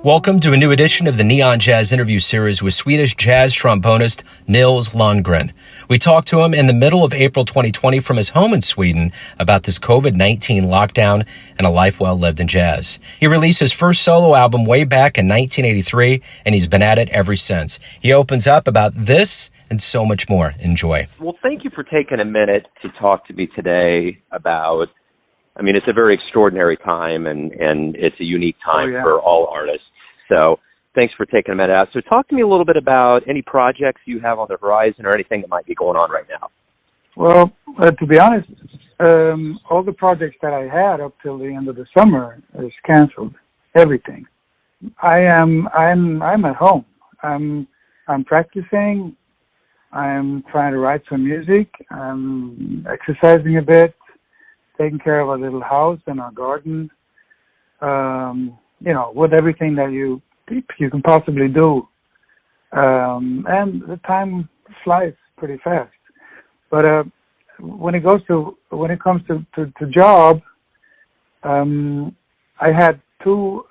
Welcome to a new edition of the Neon Jazz interview series with Swedish jazz trombonist Nils Landgren. We talked to him in the middle of April 2020 from his home in Sweden about this COVID-19 lockdown and a life well lived in jazz. He released his first solo album way back in 1983, and he's been at it ever since. He opens up about this and so much more. Enjoy. Well, thank you for taking a minute to talk to me today about, it's a very extraordinary time, and it's a unique time for all artists. So thanks for taking a minute out. So talk to me a little bit about any projects you have on the horizon or anything that might be going on right now. Well, to be honest, all the projects that I had up till the end of the summer is canceled. Everything. I'm at home. I'm practicing. I'm trying to write some music. I'm exercising a bit, taking care of our little house and our garden. With everything that you can possibly do. And the time flies pretty fast. But when it comes to job, I had two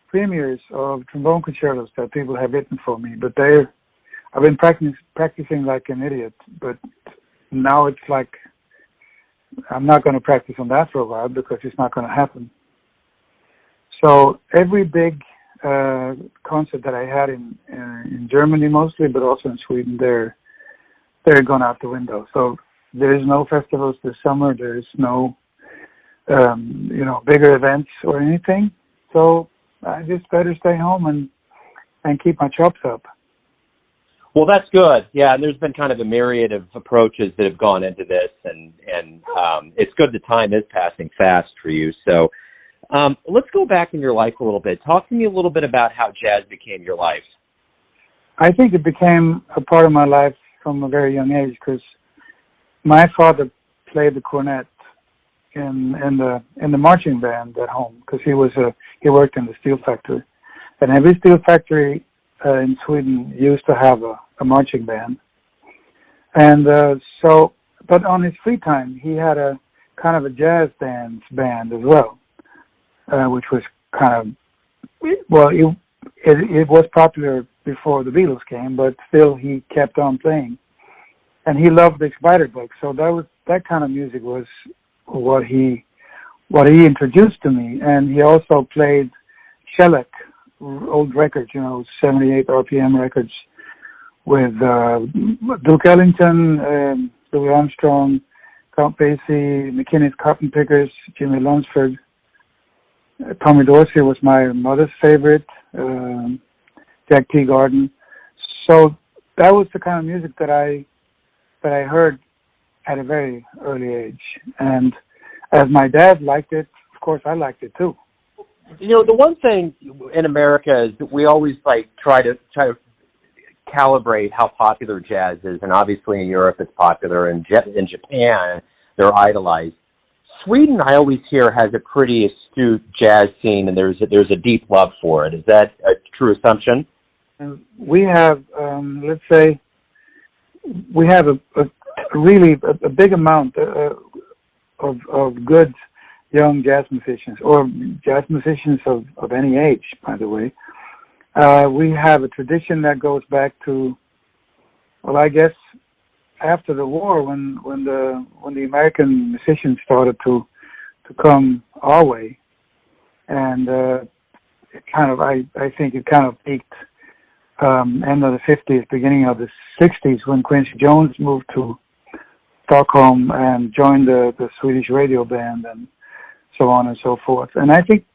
premieres of trombone concertos that people have written for me, but I've been practicing like an idiot, but now it's like I'm not going to practice on that for a while because it's not going to happen. So every big concert that I had in Germany mostly, but also in Sweden, they're gone out the window. So there is no festivals this summer. There is no bigger events or anything. So I just better stay home and keep my chops up. Well, that's good. Yeah, and there's been kind of a myriad of approaches that have gone into this, and it's good the time is passing fast for you. So let's go back in your life a little bit. Talk to me a little bit about how jazz became your life. I think it became a part of my life from a very young age because my father played the cornet in the marching band at home because he worked in the steel factory, and every steel factory in Sweden used to have a marching band, and but on his free time he had a kind of a jazz dance band as well. Which was kind of, it was popular before the Beatles came, but still he kept on playing. And he loved the Spider-Book, so that kind of music was what he introduced to me. And he also played shellac, old records, 78 RPM records with Duke Ellington, Louis Armstrong, Count Basie, McKinney's Cotton Pickers, Jimmy Lunsford. Tommy Dorsey was my mother's favorite, Jack Teagarden. So that was the kind of music that I heard at a very early age. And as my dad liked it, of course I liked it too. The one thing in America is that we always try to calibrate how popular jazz is, and obviously in Europe it's popular, and in Japan they're idolized. Sweden, I always hear, has a pretty astute jazz scene, and there's a deep love for it. Is that a true assumption? We have, let's say, we have a really big amount of good young jazz musicians, or jazz musicians of any age, by the way. We have a tradition that goes back to, I guess, after the war, when the American musicians started to come our way, and it kind of I think it kind of peaked end of the 50s, beginning of the 60s, when Quincy Jones moved to Stockholm and joined the Swedish radio band and so on and so forth. And I think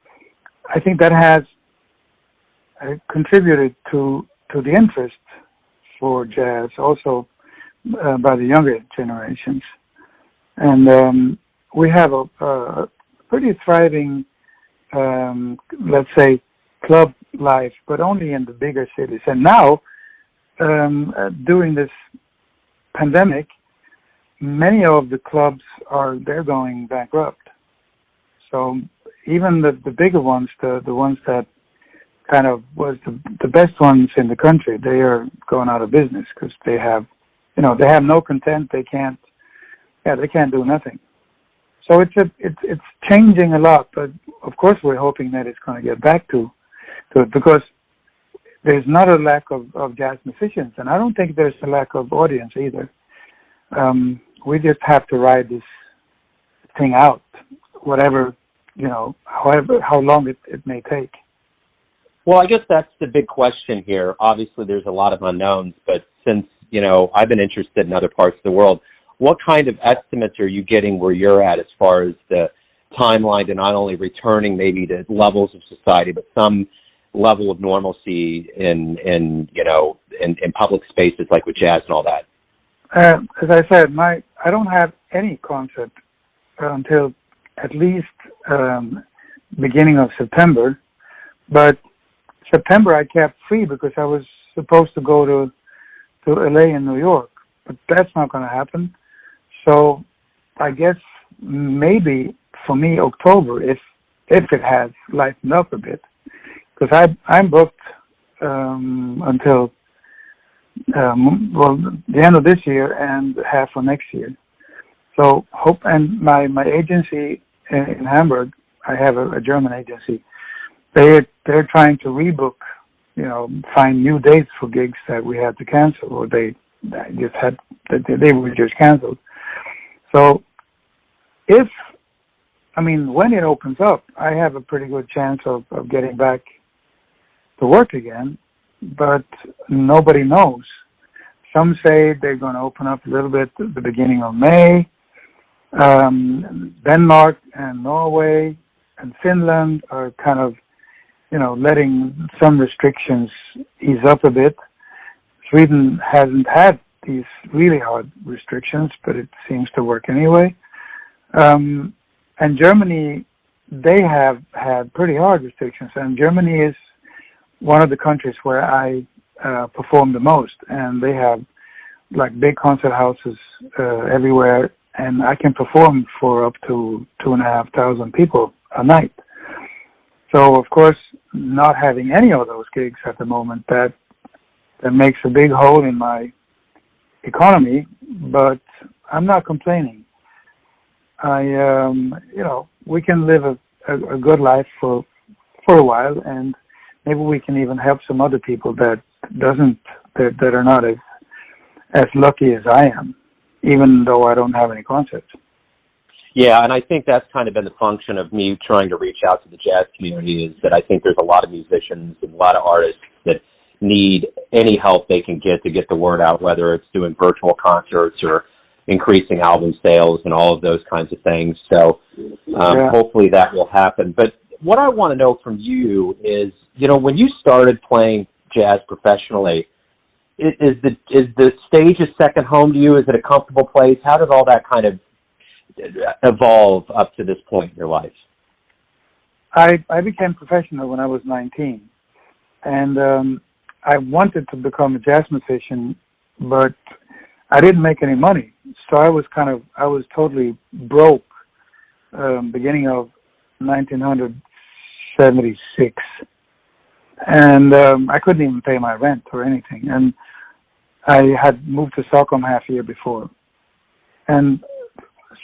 that has contributed to the interest for jazz also by the younger generations. And we have a pretty thriving, let's say, club life, but only in the bigger cities. And now, during this pandemic, many of the clubs they're going bankrupt. So even the bigger ones, the ones that kind of was the best ones in the country. They are going out of business because they have no content. They can't do nothing. So it's changing a lot, but of course we're hoping that it's going to get back to it, because there's not a lack of jazz musicians, and I don't think there's a lack of audience either. We just have to ride this thing out, whatever, how long it may take. Well, I guess that's the big question here. Obviously, there's a lot of unknowns, but since, I've been interested in other parts of the world, what kind of estimates are you getting where you're at as far as the timeline to not only returning maybe to levels of society, but some level of normalcy in public spaces like with jazz and all that? As I said, I don't have any concert until at least beginning of September, but September I kept free because I was supposed to go to LA and New York, but that's not going to happen. So I guess maybe for me October, if it has lightened up a bit, because I'm booked until the end of this year and half of next year. So and my agency in Hamburg, I have a German agency. They're trying to rebook, find new dates for gigs that we had to cancel, or they were just canceled. So when it opens up, I have a pretty good chance of getting back to work again, but nobody knows. Some say they're going to open up a little bit at the beginning of May. Denmark and Norway and Finland are kind of, letting some restrictions ease up a bit. Sweden hasn't had these really hard restrictions, but it seems to work anyway. And Germany, they have had pretty hard restrictions, and Germany is one of the countries where I perform the most, and they have like big concert houses everywhere, and I can perform for up to 2,500 people a night. So of course, not having any of those gigs at the moment, that makes a big hole in my economy, but I'm not complaining. We can live a good life for a while, and maybe we can even help some other people that are not as lucky as I am, even though I don't have any concerts. Yeah, and I think that's kind of been the function of me trying to reach out to the jazz community, is that I think there's a lot of musicians and a lot of artists that need any help they can get to get the word out, whether it's doing virtual concerts or increasing album sales and all of those kinds of things. So hopefully that will happen. But what I want to know from you is, when you started playing jazz professionally, is the stage a second home to you? Is it a comfortable place? How did all that kind of evolve up to this point in your life? I became professional when I was 19, and I wanted to become a jazz musician, but I didn't make any money. So I was totally broke beginning of 1976, and I couldn't even pay my rent or anything. And I had moved to Stockholm half a year before, and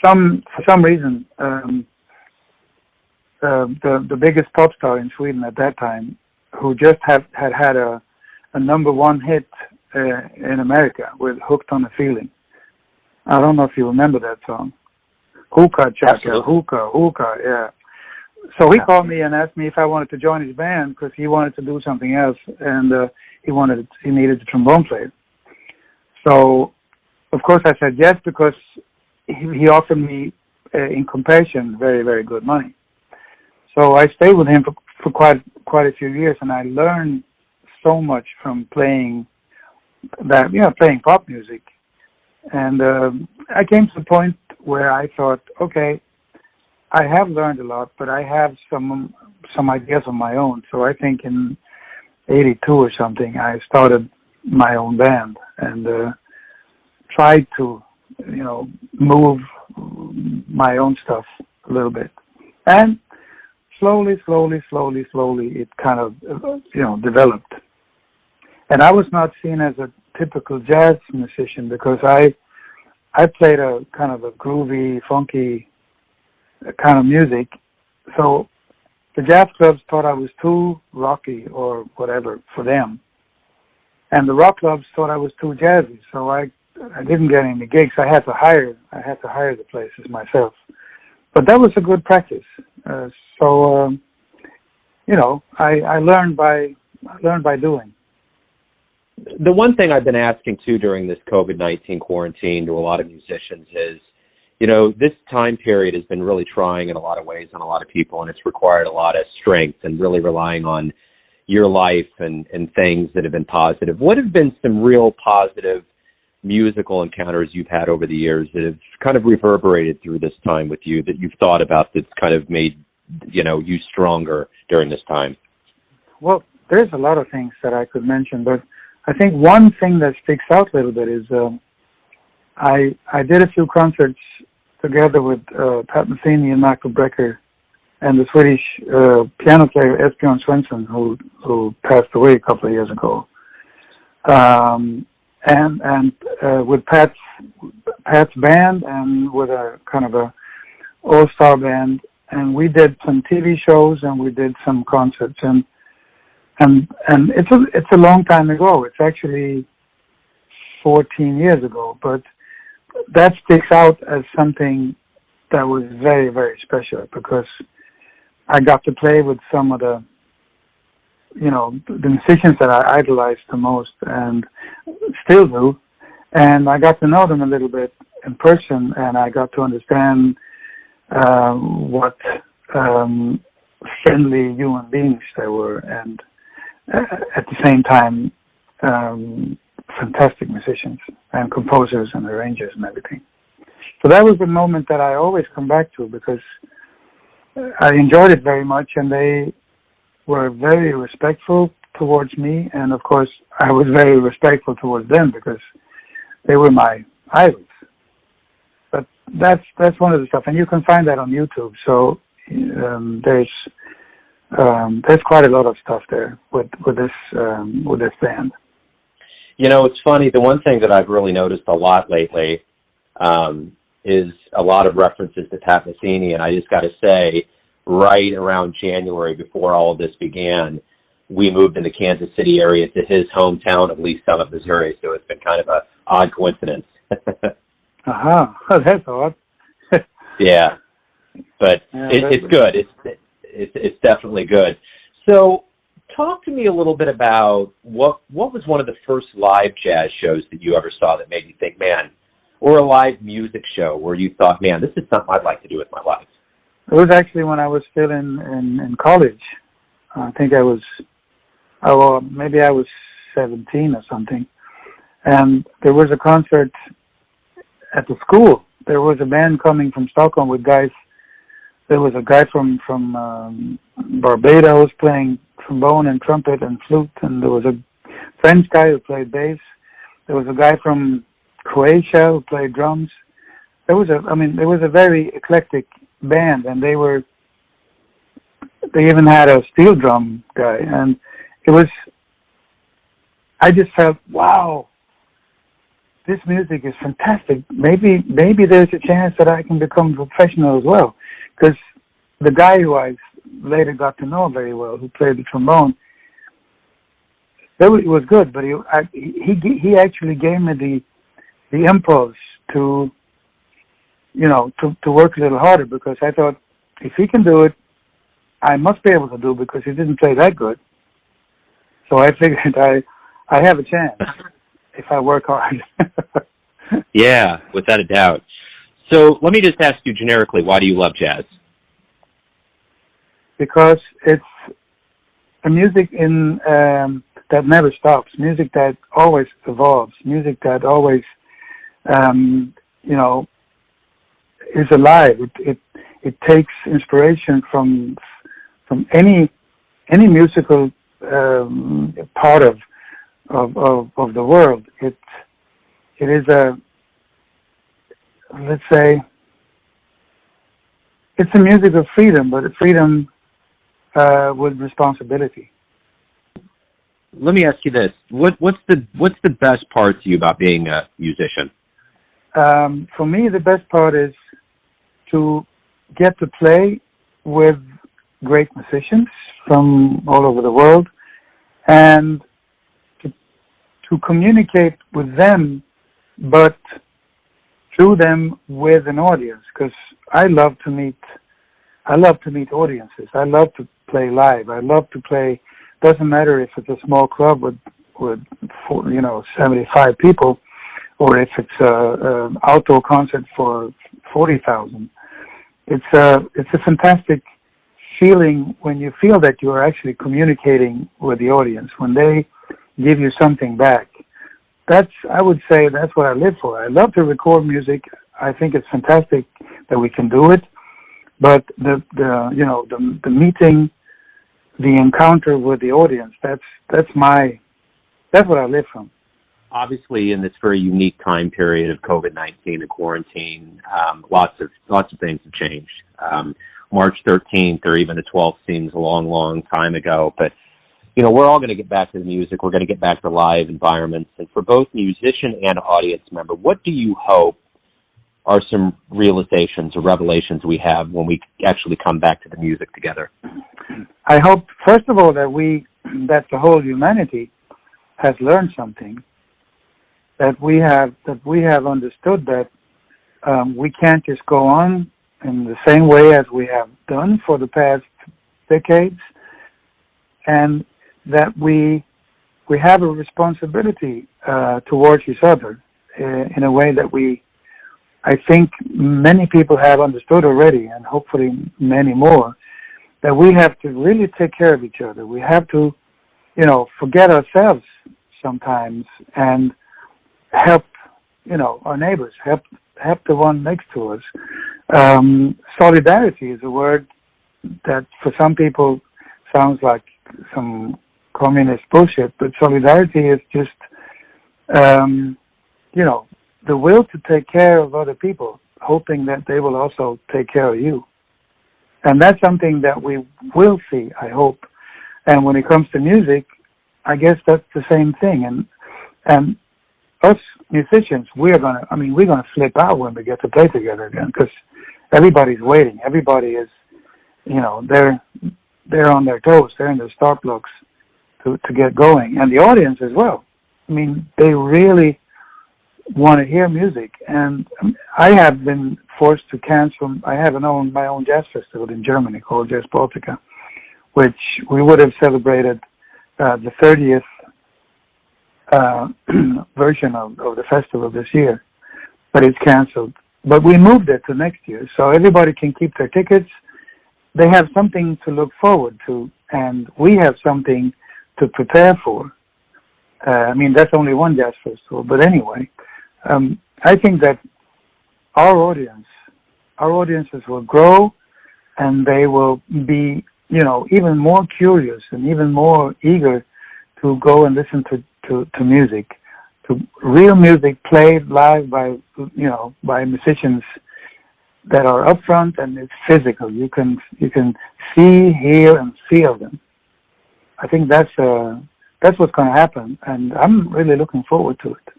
for some reason, the biggest pop star in Sweden at that time, who just had a number one hit in America with "Hooked on a Feeling." I don't know if you remember that song. Hookah Chaka, hookah, yeah. So he called me and asked me if I wanted to join his band because he wanted to do something else, and he needed a trombone player. So, of course, I said yes, because he offered me, in comparison, very, very good money. So I stayed with him for quite a few years, and I learned so much from playing pop music. And I came to the point where I thought, okay, I have learned a lot, but I have some ideas of my own. So I think in 82 or something, I started my own band and tried to, move my own stuff a little bit. And slowly, it kind of, developed. And I was not seen as a typical jazz musician because I played a kind of a groovy, funky kind of music. So the jazz clubs thought I was too rocky or whatever for them. And the rock clubs thought I was too jazzy. So I didn't get any gigs. I had to hire the places myself. But that was a good practice. I learned by doing. The one thing I've been asking too during this COVID-19 quarantine to a lot of musicians is, this time period has been really trying in a lot of ways on a lot of people, and it's required a lot of strength and really relying on your life and things that have been positive. What have been some real positive musical encounters you've had over the years that have kind of reverberated through this time with you that you've thought about that's kind of made, you stronger during this time? Well, there's a lot of things that I could mention, but I think one thing that sticks out a little bit is I did a few concerts together with Pat Metheny and Michael Brecker and the Swedish piano player Esbjörn Svensson, who passed away a couple of years ago. And with Pat's band and with a kind of a all-star band, and we did some TV shows and we did some concerts, and it's a long time ago. It's actually 14 years ago, but that sticks out as something that was very, very special because I got to play with some of the musicians that I idolized the most and still do. And I got to know them a little bit in person, and I got to understand what friendly human beings they were, and at the same time, fantastic musicians and composers and arrangers and everything. So that was the moment that I always come back to because I enjoyed it very much, and they were very respectful towards me, and of course I was very respectful towards them because they were my idols. But that's one of the stuff, and you can find that on YouTube. So there's quite a lot of stuff there with this band. It's funny. The one thing that I've really noticed a lot lately is a lot of references to Pat Metheny, and I just got to say, right around January, before all of this began, we moved in the Kansas City area to his hometown of Lee Summit, Missouri, so it's been kind of an odd coincidence. Oh, that's odd. Yeah, but it's good. It's definitely good. So talk to me a little bit about what was one of the first live jazz shows that you ever saw that made you think, man, or a live music show where you thought, man, this is something I'd like to do with my life? It was actually when I was still in college. I think maybe I was 17 or something. And there was a concert at the school. There was a band coming from Stockholm with guys. There was a guy from Barbados playing trombone and trumpet and flute, and there was a French guy who played bass. There was a guy from Croatia who played drums. There was a very eclectic band, and they even had a steel drum guy, and I just felt, wow, this music is fantastic. Maybe there's a chance that I can become professional as well, because the guy who I later got to know very well, who played the trombone, it was good, but he actually gave me the impulse to work a little harder, because I thought, if he can do it, I must be able to do it, because he didn't play that good. So I figured I have a chance if I work hard. Yeah, without a doubt. So let me just ask you generically, why do you love jazz? Because it's a music that never stops, music that always evolves, music that always, is alive. It takes inspiration from any musical part of the world. It is let's say, it's a music of freedom, but freedom with responsibility. Let me ask you this: what's the best part to you about being a musician? For me, the best part is to get to play with great musicians from all over the world, and to communicate with them, but through them with an audience. Because I love to meet audiences. I love to play live. I love to play. Doesn't matter if it's a small club with 75 people, or if it's an outdoor concert for 40,000. It's a fantastic feeling when you feel that you are actually communicating with the audience, when they give you something back. I would say that's what I live for. I love to record music. I think it's fantastic that we can do it, but the meeting, the encounter with the audience, that's what I live from. Obviously, in this very unique time period of COVID-19 and quarantine, lots of things have changed. March 13th or even the 12th seems a long, long time ago, but we're all going to get back to the music. We're going to get back to live environments. And for both musician and audience member, what do you hope are some realizations or revelations we have when we actually come back to the music together? I hope, first of all, that the whole humanity has learned something. That we have understood that we can't just go on in the same way as we have done for the past decades, and that we have a responsibility towards each other in a way that I think many people have understood already, and hopefully many more, that we have to really take care of each other. We have to, forget ourselves sometimes and help, our neighbors, help the one next to us. Solidarity is a word that for some people sounds like some communist bullshit, but solidarity is just, the will to take care of other people, hoping that they will also take care of you. And that's something that we will see, I hope. And when it comes to music, I guess that's the same thing. And us musicians, we're gonna flip out when we get to play together again, because everybody's waiting. Everybody is, they're on their toes. They're in their start blocks to get going, and the audience as well. They really want to hear music, and I have been forced to cancel. I have my own jazz festival in Germany called Jazz Baltica, which we would have celebrated the 30th version of the festival this year, but it's canceled. But we moved it to next year, so everybody can keep their tickets. They have something to look forward to, and we have something to prepare for. That's only one jazz festival, but anyway, I think that our audiences will grow, and they will be, even more curious and even more eager to go and listen to music, to real music played live by musicians that are up front, and it's physical. You can see, hear, and feel them. I think that's what's going to happen, and I'm really looking forward to it.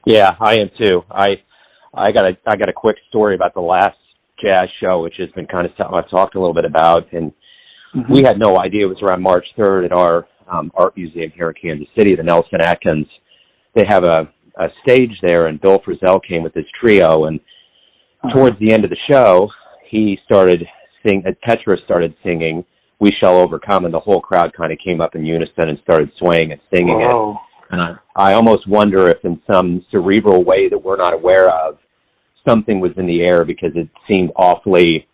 Yeah, I am too. I got a quick story about the last jazz show, which has been kind of something I've talked a little bit about, and we had no idea it was around March 3rd at our art museum here in Kansas City, the Nelson Atkins. They have a stage there, and Bill Frisell came with his trio, and towards the end of the show, he started Petra started singing "We Shall Overcome," and the whole crowd kind of came up in unison and started swaying and singing it. And I almost wonder if in some cerebral way that we're not aware of, something was in the air, because it seemed awfully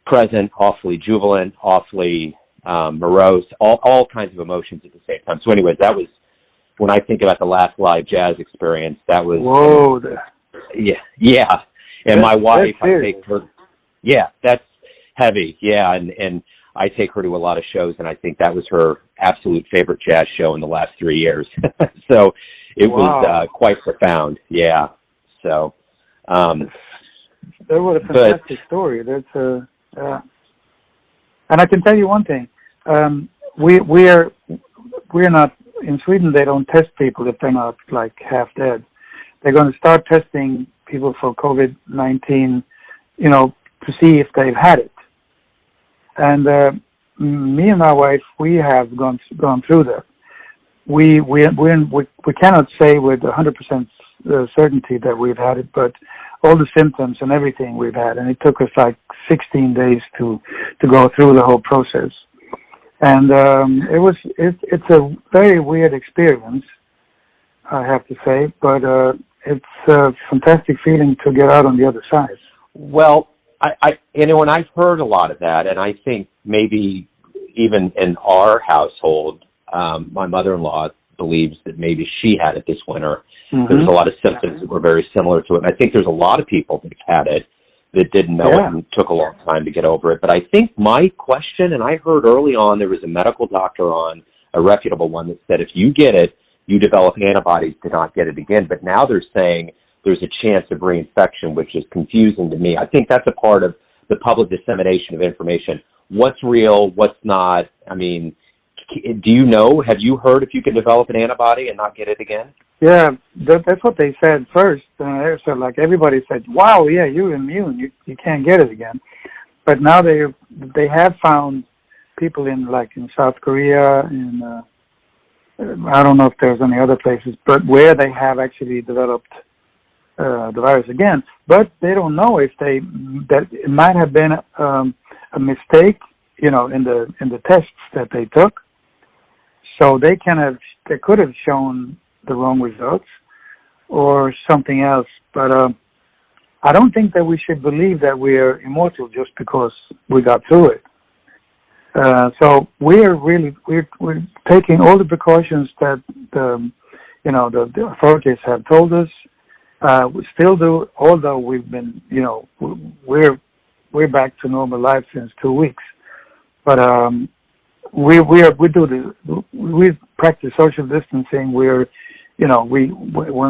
present, awfully jubilant, awfully morose, all kinds of emotions at the same time. So anyways, that was, when I think about the last live jazz experience, that was... Whoa. Yeah. And my wife, I take her... Yeah, that's heavy. Yeah, and I take her to a lot of shows, and I think that was her absolute favorite jazz show in the last 3 years. So it was quite profound. Yeah. So... that was a fantastic story. And I can tell you one thing. we're not in Sweden. They don't test people if they're not like half dead. They're going to start testing people for COVID-19, to see if they've had it. And me and my wife, we have gone through that. We cannot say with 100% certainty that we've had it, but all the symptoms and everything we've had, and it took us like 16 days to go through the whole process. And it's a very weird experience, I have to say, but it's a fantastic feeling to get out on the other side. Well, and I've heard a lot of that, and I think maybe even in our household, my mother-in-law believes that maybe she had it this winter. Mm-hmm. There's a lot of symptoms that were very similar to it. And I think there's a lot of people that had it that didn't know it and took a long time to get over it. But I think my question, and I heard early on there was a medical doctor on, a reputable one, that said if you get it, you develop antibodies to not get it again. But now they're saying there's a chance of reinfection, which is confusing to me. I think that's a part of the public dissemination of information. What's real, what's not? I mean, do you know, have you heard if you can develop an antibody and not get it again? Yeah, that's what they said first. So like everybody said, wow, yeah, you're immune. You can't get it again. But now they have found people in South Korea, and I don't know if there's any other places, but where they have actually developed the virus again. But they don't know if that it might have been a mistake, in the tests that they took. So they could have shown the wrong results or something else. But I don't think that we should believe that we're immortal just because we got through it. So we're taking all the precautions that the authorities have told us. We still do, although we've been, we're back to normal life since 2 weeks. But we practice social distancing. When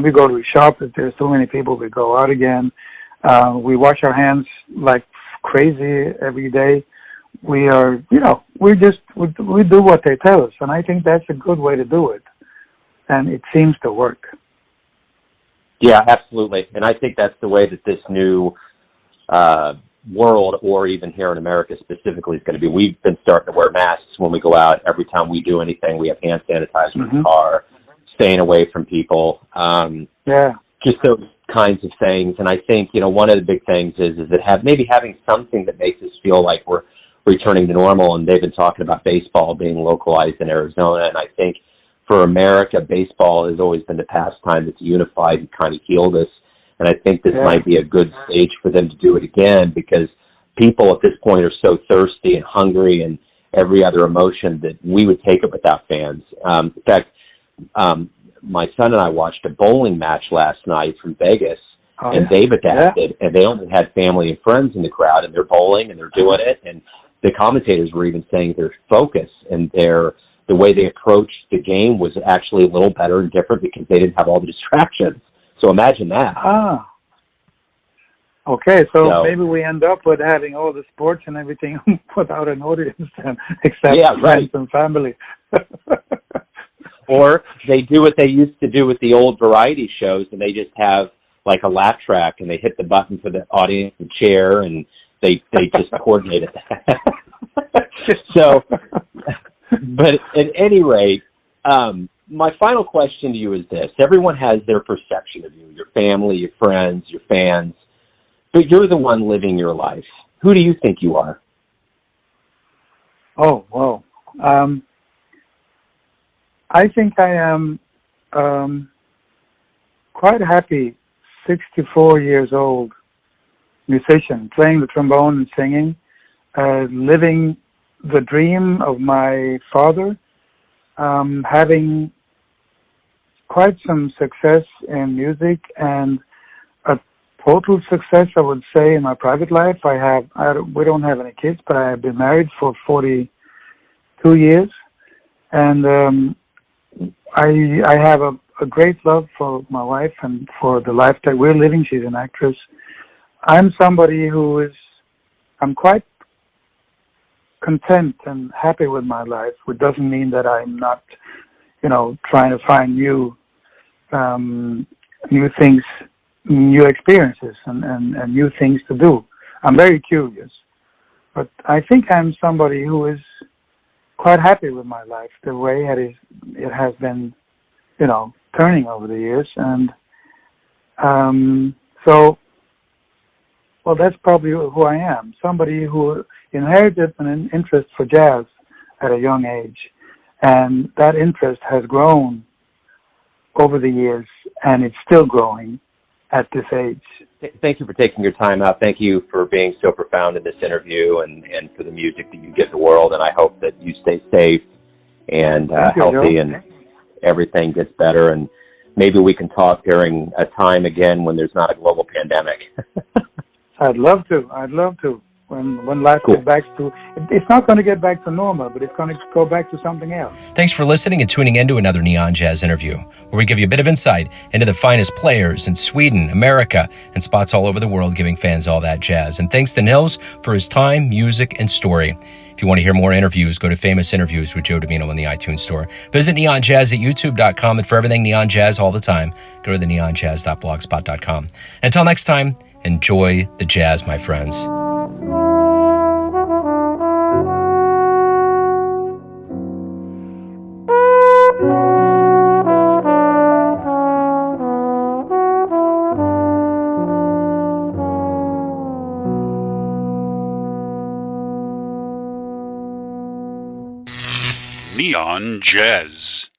we go to a shop, if there's too many people, we go out again. We wash our hands like crazy every day. We do what they tell us, and I think that's a good way to do it, and it seems to work. Yeah, absolutely, and I think that's the way that this new world, or even here in America specifically, is going to be. We've been starting to wear masks when we go out. Every time we do anything, we have hand sanitizer in the car, staying away from people. Just those kinds of things. And I think, one of the big things is that having something that makes us feel like we're returning to normal. And they've been talking about baseball being localized in Arizona. And I think for America, baseball has always been the pastime that's unified and kind of healed us. And I think this might be a good stage for them to do it again, because people at this point are so thirsty and hungry and every other emotion that we would take it without fans. In fact, my son and I watched a bowling match last night from Vegas, and they've adapted, and they only had family and friends in the crowd, and they're bowling, and they're doing it, and the commentators were even saying their focus and the way they approached the game was actually a little better and different because they didn't have all the distractions. So imagine that. Okay, so maybe we end up with having all the sports and everything without an audience, except friends and family. Or they do what they used to do with the old variety shows, and they just have like a laugh track, and they hit the button for the audience and chair, and they just coordinate it. So, but at any rate, my final question to you is this. Everyone has their perception of you, your family, your friends, your fans, but you're the one living your life. Who do you think you are? Oh, whoa. I think I am quite a happy 64 years old musician, playing the trombone and singing, living the dream of my father, having quite some success in music and a total success, I would say, in my private life. We don't have any kids, but I have been married for 42 years, and I have a great love for my wife and for the life that we're living. She's an actress. I'm somebody I'm quite content and happy with my life, which doesn't mean that I'm not, trying to find new things, new experiences, and new things to do. I'm very curious, but I think I'm somebody who is quite happy with my life, the way it has been, turning over the years, and well, that's probably who I am. Somebody who inherited an interest for jazz at a young age, and that interest has grown over the years, and it's still growing at this age. Thank you for taking your time out. Thank you for being so profound in this interview, and for the music that you give the world. And I hope that you stay safe and healthy, and everything gets better. And maybe we can talk during a time again when there's not a global pandemic. I'd love to. When life gets back to, it's not going to get back to normal, but it's going to go back to something else. Thanks for listening and tuning in to another Neon Jazz interview, where we give you a bit of insight into the finest players in Sweden, America, and spots all over the world, giving fans all that jazz. And thanks to Nils for his time, music, and story. If you want to hear more interviews, go to Famous Interviews with Joe Domino in the iTunes Store. Visit neonjazz at youtube.com, and for everything Neon Jazz all the time, go to the neonjazz.blogspot.com. Until next time, enjoy the jazz, my friends. Neon Jazz.